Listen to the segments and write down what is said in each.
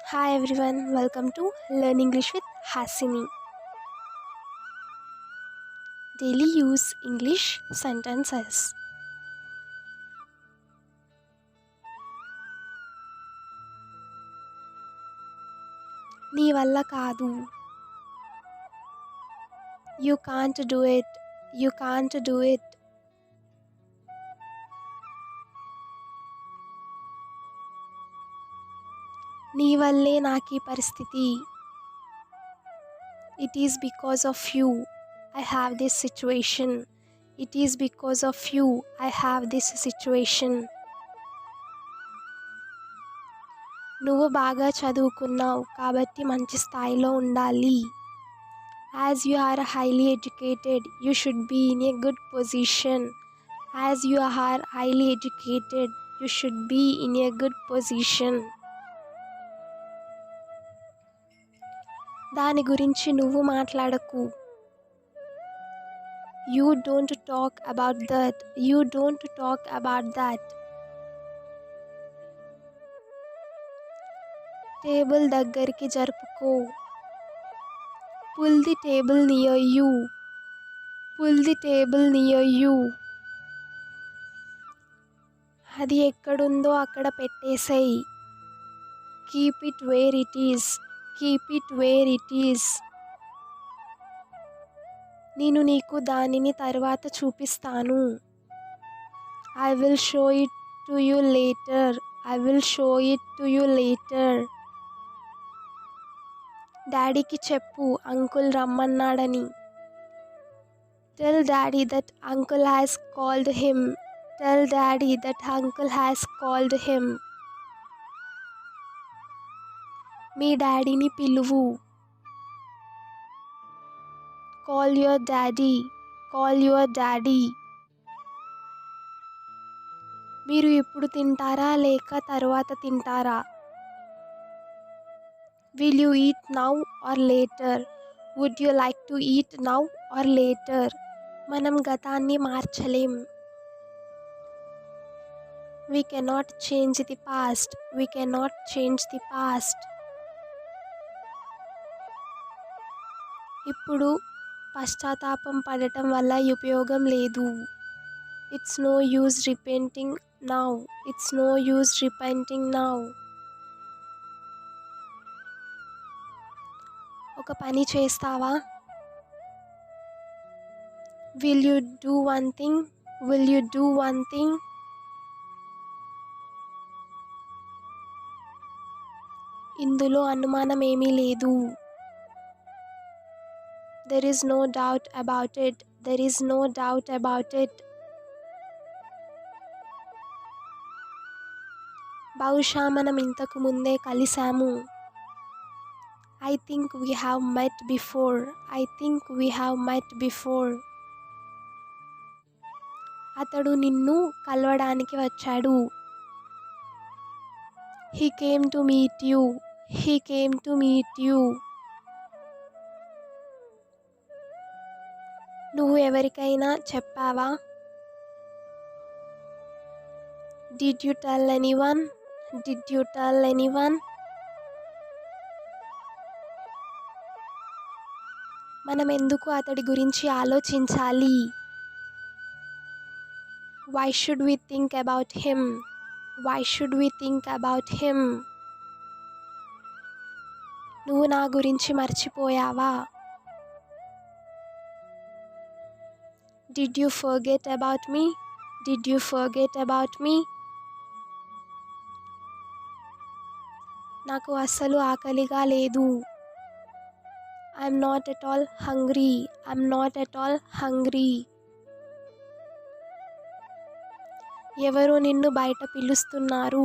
Hi everyone, welcome to Learn English with Hasini. Daily use English sentences. నీ వల్ల కాదు. You can't do it. You can't do it. నీ వల్లే నాకీ పరిస్థితి. It is because of you I have this situation. It is because of you I have this situation. నువ్వు బాగా చదువుకున్నావు కాబట్టి మంచి స్థాయిలో ఉండాలి. As you are highly educated, you should be in a good position. As you are highly educated, you should be in a good position. దాని గురించి నువ్వు మాట్లాడకు. You don't talk about that. You don't talk about that. Table దగ్గరికి జరుపుకో. Pull the table near you. Pull the table near you. అది ఎక్కడుందో అక్కడ పెట్టేసేయ్. Keep it where it is. Keep it where it is. నేను నీకు దానిని తర్వాత చూపిస్తాను. I will show it to you later. I will show it to you later. డాడీకి చెప్పు uncle రమ్మన్నాడని. Tell daddy that uncle has called him. Tell daddy that uncle has called him. మీ డాడీని పిలువు. Call your daddy. Call your daddy. మీరు ఇప్పుడు తింటారా లేక తర్వాత తింటారా? Will you eat now or later? Would you like to eat now or later? మనం గతాన్ని మార్చలేం. We cannot change the past. We cannot change the past. ఇప్పుడు పశ్చాత్తాపం పడటం వల్ల ఉపయోగం లేదు. It's no use repenting now. It's no use repenting now. ఒక పని చేస్తావా? Will you do one thing? Will you do one thing? ఇందులో అనుమానం ఏమీ లేదు. There is no doubt about it. There is no doubt about it. బహుశా మనం ఇంతకు ముందే కలిసాము. I think we have met before. I think we have met before. అతడు నిన్ను కలవడానికి వచ్చాడు. He came to meet you. He came to meet you. నువ్వు ఎవరికైనా చెప్పావా? Did you tell anyone? Did you tell anyone? మనం ఎందుకు అతడి గురించి ఆలోచించాలి? Why should we think about him? Why should we think about him? నువ్వు నా గురించి మర్చిపోయావా? Did you forget about me? Did you forget about me? నాకు అస్సలు ఆకలిగా లేదు. I'm not at all hungry. I'm not at all hungry. ఎవరో నిన్ను బయట పిలుస్తున్నారు.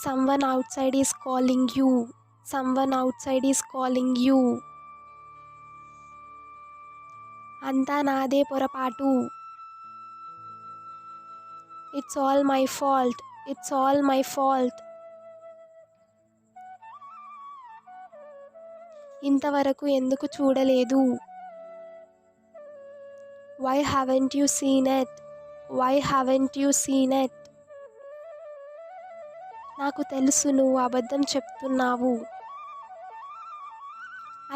Someone outside is calling you. Someone outside is calling you. అంతా నాదే పొరపాటు. It's all my fault. It's all my fault. ఇంతవరకు ఎందుకు చూడలేదు? Why haven't you seen it? Why haven't you seen it? నాకు తెలుసు నువ్వు అబద్ధం చెప్తున్నావు.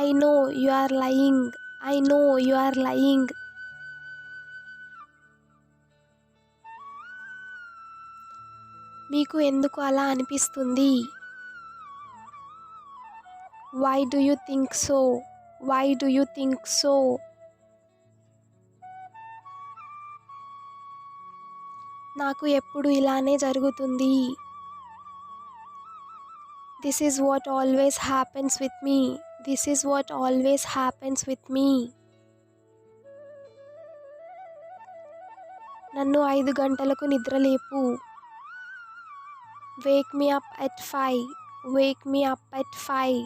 I know you are lying. I know you are lying. మీకు ఎందుకు అలా అనిపిస్తుంది? Why do you think so? Why do you think so? నాకు ఎప్పుడు ఇలానే జరుగుతుంది. This is what always happens with me. This is what always happens with me. నన్ను 5 గంటలకు నిద్రలేపు. Wake me up at 5. Wake me up at 5.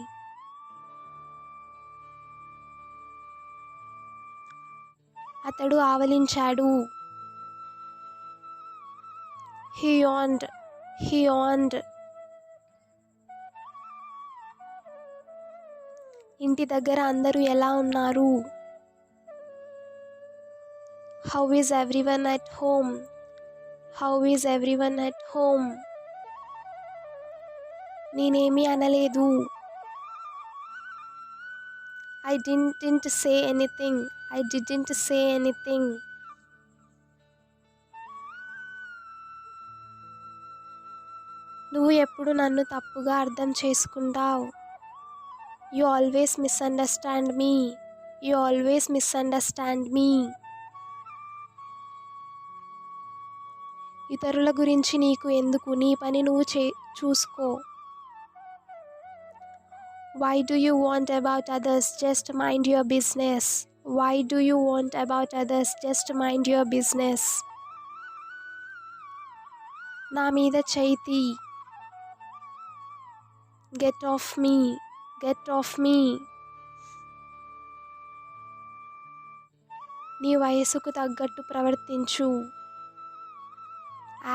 అతడు ఆవలించాడు. He yawned. He yawned. ఇంటి దగ్గర అందరూ ఎలా ఉన్నారు? How is everyone at home? How is everyone at home? నేనేమీ అనలేదు. I didn't say anything. I didn't say anything. నువ్వు ఎప్పుడు నన్ను తప్పుగా అర్థం చేసుకుంటావు. You always misunderstand me. You always misunderstand me. ఇతరుల గురించి నీకు ఎందుకు? నీ పని నువ్వు చూసుకో. Why do you want about others? Just mind your business. Why do you want about others? Just mind your business. నా మీద చేయి. Get off me. Get off me. నీ వయసుకు తగ్గట్టు ప్రవర్తించు.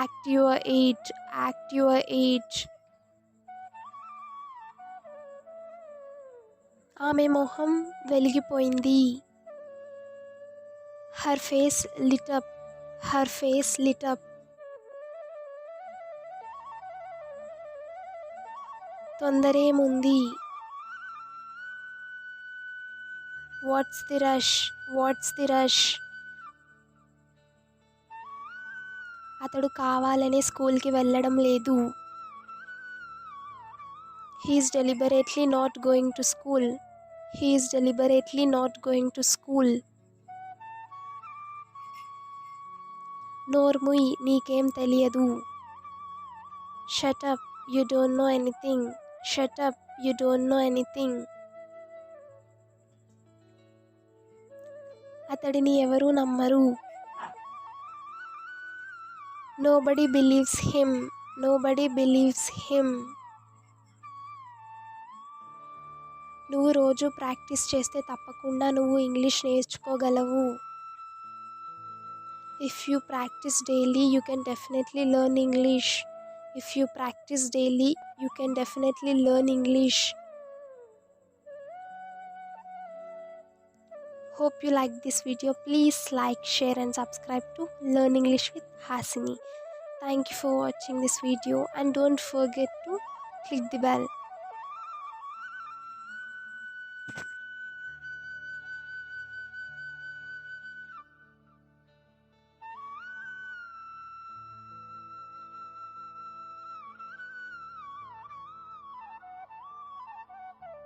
Act your age. Act your age. ఆమె మొహం వెలిగిపోయింది. Her face lit up. Her face lit up. తొందరేముంది? What's the rush? What's the rush? అతడు కావాలనే స్కూల్కి వెళ్ళడం లేదు. He is deliberately not going to school. He is deliberately not going to school. నోర్ముయ్, నీకేం తెలియదు. Shut up, you don't know anything. Shut up, you don't know anything. అతడిని ఎవరూ నమ్మరు. Nobody believes him. Nobody believes him. నువ్వు రోజు practice చేస్తే తప్పకుండా నువ్వు English నేర్చుకోగలవు. If you practice daily, you can definitely learn English. If you practice daily, you can definitely learn English. Hope you like this video. Please like, share and subscribe to Learn English with Hasini. Thank you for watching this video and don't forget to click the bell.